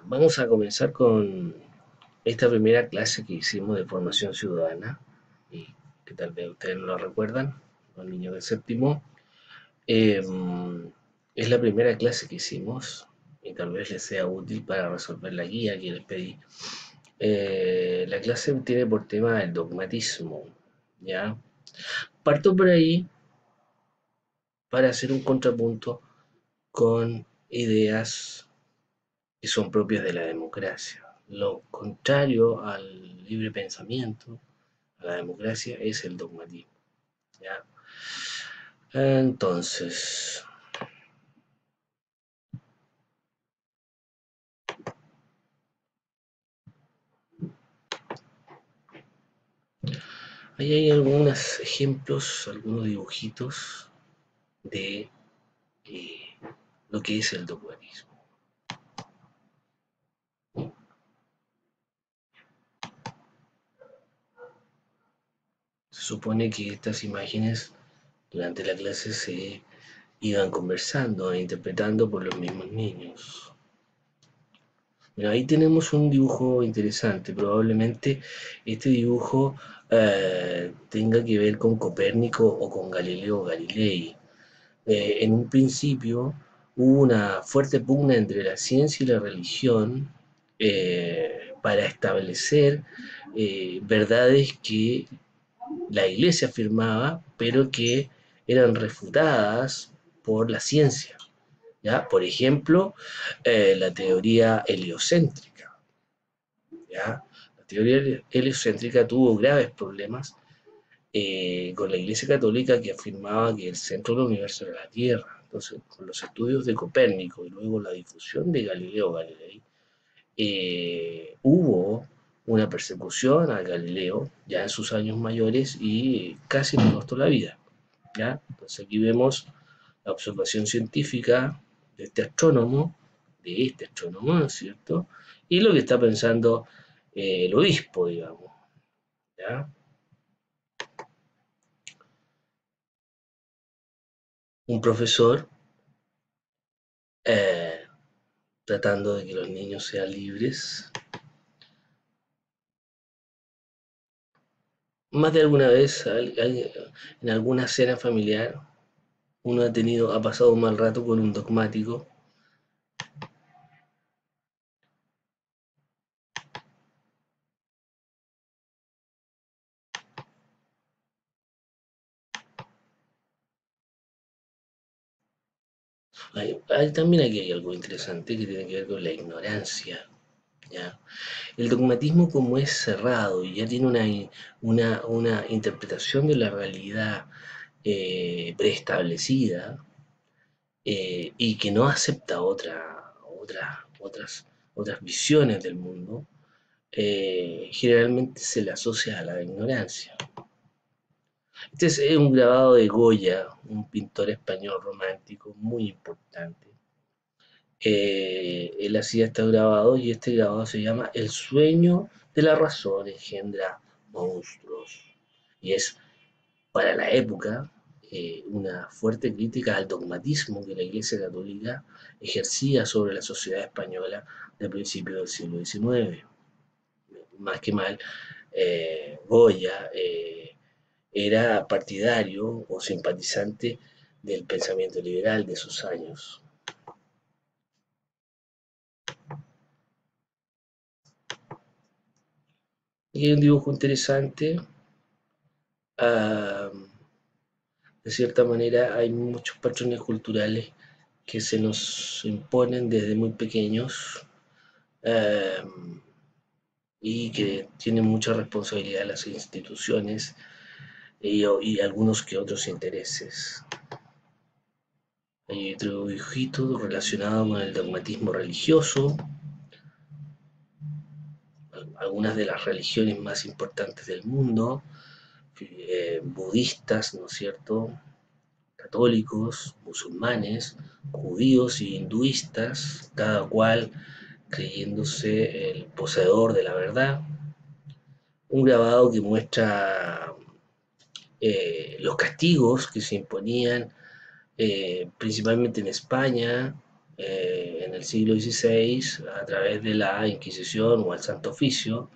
Vamos a comenzar con esta primera clase que hicimos de formación ciudadana y que tal vez ustedes no lo recuerdan, los niños del séptimo. Eh, es la primera clase que hicimos y tal vez les sea útil para resolver la guía que les pedí. La clase tiene por tema el dogmatismo, ¿ya? Parto por ahí para hacer un contrapunto con ideas que son propias de la democracia. Lo contrario al libre pensamiento, a la democracia, es el dogmatismo. ¿Ya? Entonces, ahí hay algunos ejemplos, algunos dibujitos de eh, lo que es el dogmatismo. Se supone que estas imágenes durante la clase se iban conversando e interpretando por los mismos niños. Mira, ahí tenemos un dibujo interesante. Probablemente este dibujo tenga que ver con Copérnico o con Galileo Galilei. En un principio hubo una fuerte pugna entre la ciencia y la religión para establecer verdades que la iglesia afirmaba, pero que eran refutadas por la ciencia. ¿Ya? Por ejemplo, la teoría heliocéntrica. ¿Ya? La teoría heliocéntrica tuvo graves problemas con la Iglesia Católica, que afirmaba que el centro del universo era la Tierra. Entonces, con los estudios de Copérnico y luego la difusión de Galileo Galilei, hubo una persecución a Galileo ya en sus años mayores y casi le costó la vida. ¿Ya? Entonces aquí vemos la observación científica de este astrónomo, ¿no es cierto? Y lo que está pensando el obispo, digamos, ¿ya? Un profesor eh, tratando de que los niños sean libres. Más de alguna vez, en alguna cena familiar, uno ha pasado un mal rato con un dogmático. También aquí hay algo interesante que tiene que ver con la ignorancia. ¿Ya? El dogmatismo, como es cerrado y ya tiene una interpretación de la realidad preestablecida, y que no acepta otras visiones del mundo, generalmente se le asocia a la ignorancia. Este es un grabado de Goya, un pintor español romántico muy importante. Él hacía este grabado y este grabado se llama El sueño de la razón engendra monstruos. Y es para la época una fuerte crítica al dogmatismo que la Iglesia Católica ejercía sobre la sociedad española de principios del siglo XIX. Más que mal, Goya era partidario o simpatizante del pensamiento liberal de sus años. Y hay un dibujo interesante. Uh, de cierta manera, hay muchos patrones culturales que se nos imponen desde muy pequeños y que tienen mucha responsabilidad las instituciones y algunos que otros intereses. Hay otro dibujito relacionado con el dogmatismo religioso, algunas de las religiones más importantes del mundo, budistas, ¿no es cierto?, católicos, musulmanes, judíos y hinduistas, cada cual creyéndose el poseedor de la verdad. Un grabado que muestra los castigos que se imponían principalmente en España en el siglo XVI a través de la Inquisición o el Santo Oficio,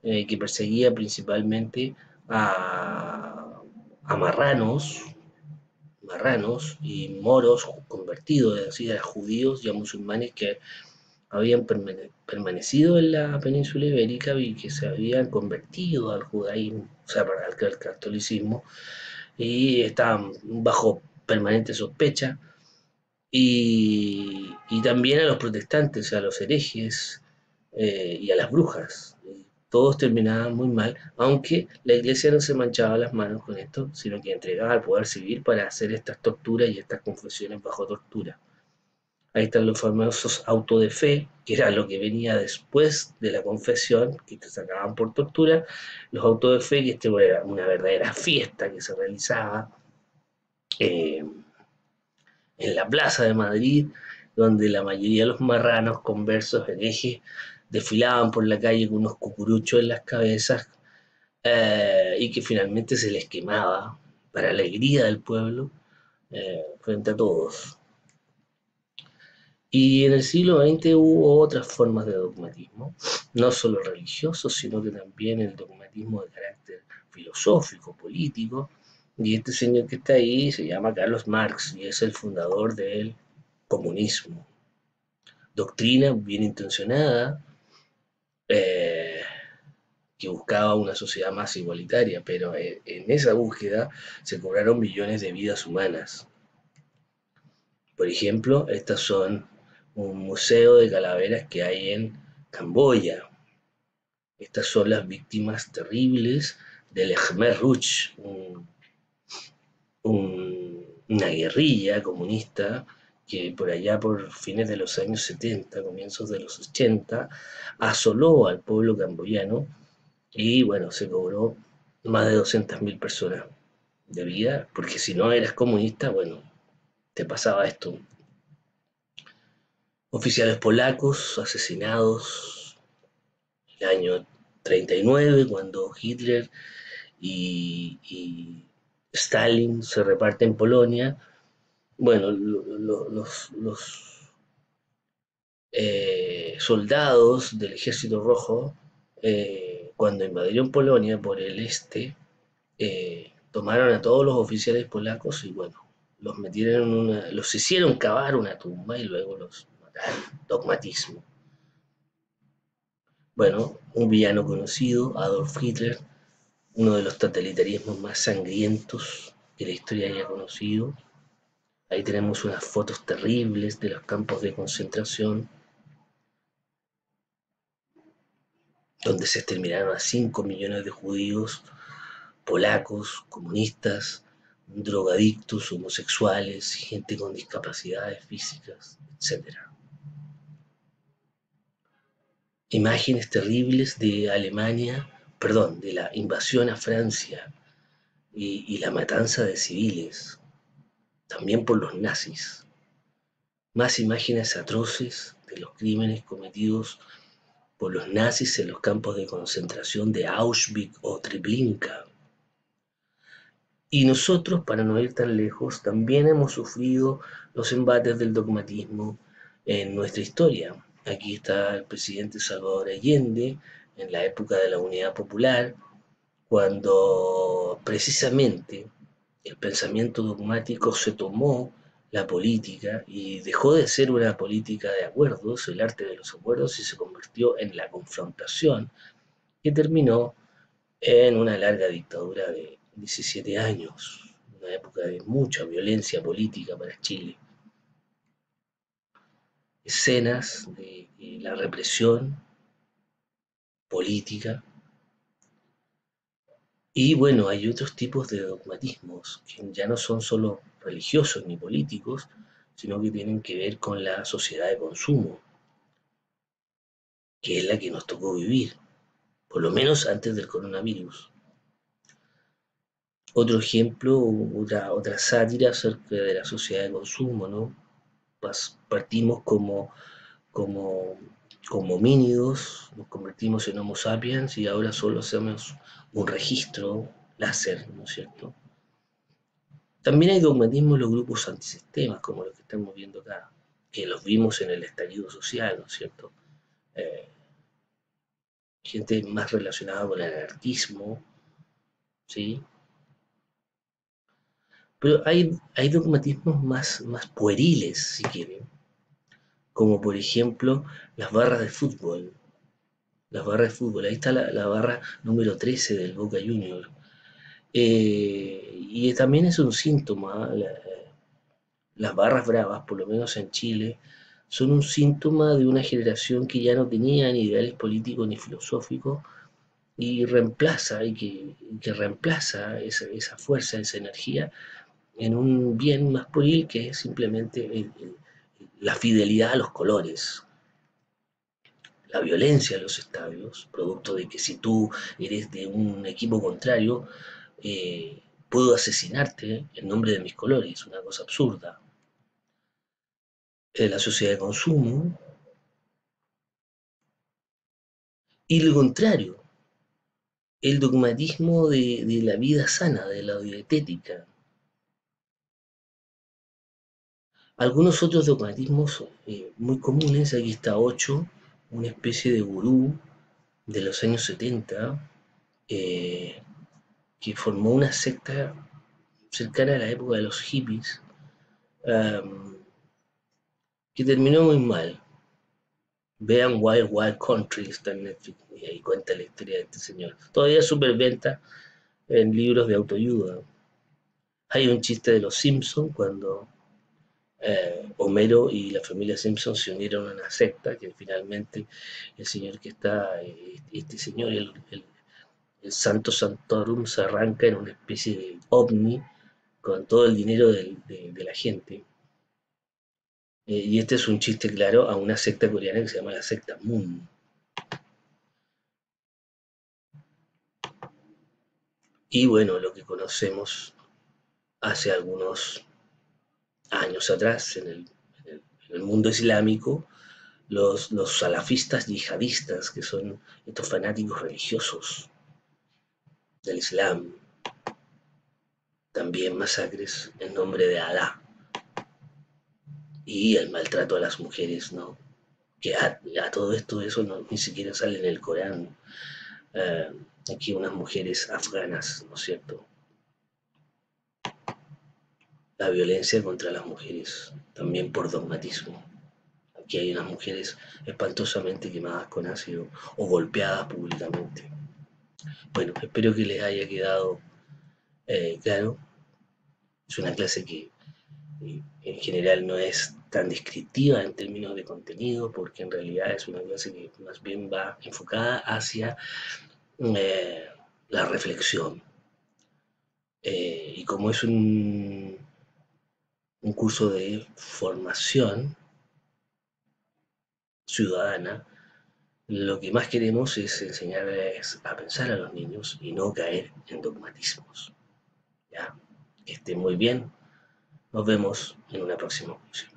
que perseguía principalmente a, a marranos y moros convertidos, es decir, a judíos y a musulmanes que habían permanecido en la península ibérica y que se habían convertido al judaísmo, o sea, al catolicismo, y estaban bajo permanente sospecha, y también a los protestantes, a los herejes y a las brujas. Todos terminaban muy mal, aunque la iglesia no se manchaba las manos con esto, sino que entregaba al poder civil para hacer estas torturas y estas confesiones bajo tortura. Ahí están los famosos autos de fe, que era lo que venía después de la confesión, que te sacaban por tortura. Los autos de fe, que esto era una verdadera fiesta que se realizaba eh, en la Plaza de Madrid, donde la mayoría de los marranos, conversos, herejes, desfilaban por la calle con unos cucuruchos en las cabezas y que finalmente se les quemaba para alegría del pueblo frente a todos. Y en el siglo XX hubo otras formas de dogmatismo, no solo religioso, sino que también el dogmatismo de carácter filosófico, político. Y este señor que está ahí se llama Carlos Marx y es el fundador del comunismo. Doctrina bien intencionada eh, que buscaba una sociedad más igualitaria, pero en esa búsqueda se cobraron millones de vidas humanas. Por ejemplo, estas son un museo de calaveras que hay en Camboya. Estas son las víctimas terribles del Khmer Rouge, una guerrilla comunista que por allá por fines de los años 70, comienzos de los 80, asoló al pueblo camboyano y bueno, se cobró más de 200.000 personas de vida, porque si no eras comunista, bueno, te pasaba esto. Oficiales polacos asesinados el año 39, cuando Hitler y Stalin se reparten Polonia. Bueno, los soldados del Ejército Rojo, cuando invadieron Polonia por el este, tomaron a todos los oficiales polacos y bueno, los metieron en los hicieron cavar una tumba y luego los mataron. Dogmatismo. Bueno, un villano conocido, Adolf Hitler, uno de los totalitarismos más sangrientos que la historia haya conocido. Ahí tenemos unas fotos terribles de los campos de concentración, donde se exterminaron a 5 millones de judíos, polacos, comunistas, drogadictos, homosexuales, gente con discapacidades físicas, etc. Imágenes terribles de Alemania, perdón, de la invasión a Francia y la matanza de civiles, también por los nazis. Más imágenes atroces de los crímenes cometidos por los nazis en los campos de concentración de Auschwitz o Treblinka. Y nosotros, para no ir tan lejos, también hemos sufrido los embates del dogmatismo en nuestra historia. Aquí está el presidente Salvador Allende en la época de la Unidad Popular, cuando precisamente el pensamiento dogmático se tomó la política y dejó de ser una política de acuerdos, el arte de los acuerdos, y se convirtió en la confrontación, que terminó en una larga dictadura de 17 años, una época de mucha violencia política para Chile. Escenas de la represión política. Y bueno, hay otros tipos de dogmatismos que ya no son solo religiosos ni políticos, sino que tienen que ver con la sociedad de consumo, que es la que nos tocó vivir, por lo menos antes del coronavirus. Otro ejemplo, otra sátira acerca de la sociedad de consumo, ¿no? Partimos como, como homínidos, nos convertimos en Homo sapiens y ahora solo hacemos un registro láser, ¿no es cierto? También hay dogmatismo en los grupos antisistemas, como los que estamos viendo acá, que los vimos en el estallido social, ¿no es cierto? Eh, Gente más relacionada con el anarquismo, ¿sí? Pero hay dogmatismos más pueriles, si quieren, como por ejemplo las barras de fútbol. Las barras de fútbol, ahí está la barra número 13 del Boca Junior. Y también es un síntoma, las barras bravas, por lo menos en Chile, son un síntoma de una generación que ya no tenía ni ideales políticos ni filosóficos y que reemplaza esa fuerza, esa energía en un bien más pueril que es simplemente la fidelidad a los colores, la violencia en los estadios, producto de que si tú eres de un equipo contrario, puedo asesinarte en nombre de mis colores, una cosa absurda. La sociedad de consumo y lo contrario, el dogmatismo de la vida sana, de la dietética. Algunos otros dogmatismos muy comunes, aquí está 8, una especie de gurú de los años 70, eh, que formó una secta cercana a la época de los hippies, um, que terminó muy mal. Vean Wild Wild Country, está en Netflix, y ahí cuenta la historia de este señor. Todavía superventa en libros de autoayuda. Hay un chiste de los Simpsons cuando Homero y la familia Simpson se unieron a una secta que finalmente el señor que está, este señor, el Santo Santorum, se arranca en una especie de ovni con todo el dinero de la gente. Y este es un chiste claro a una secta coreana que se llama la secta Moon. Y bueno, lo que conocemos hace algunos años atrás en el mundo islámico, los salafistas yihadistas, que son estos fanáticos religiosos del Islam, también masacres en nombre de Alá y el maltrato a las mujeres, ¿no? Que a todo esto eso no, ni siquiera sale en el Corán. Eh, Aquí unas mujeres afganas, ¿no es cierto? La violencia contra las mujeres, también por dogmatismo. Aquí hay unas mujeres espantosamente quemadas con ácido o golpeadas públicamente. Bueno, espero que les haya quedado claro. Es una clase que en general no es tan descriptiva en términos de contenido, porque en realidad es una clase que más bien va enfocada hacia eh, la reflexión. Y como es un curso de formación ciudadana, lo que más queremos es enseñarles a pensar a los niños y no caer en dogmatismos. ¿Ya? Que estén muy bien. Nos vemos en una próxima ocasión.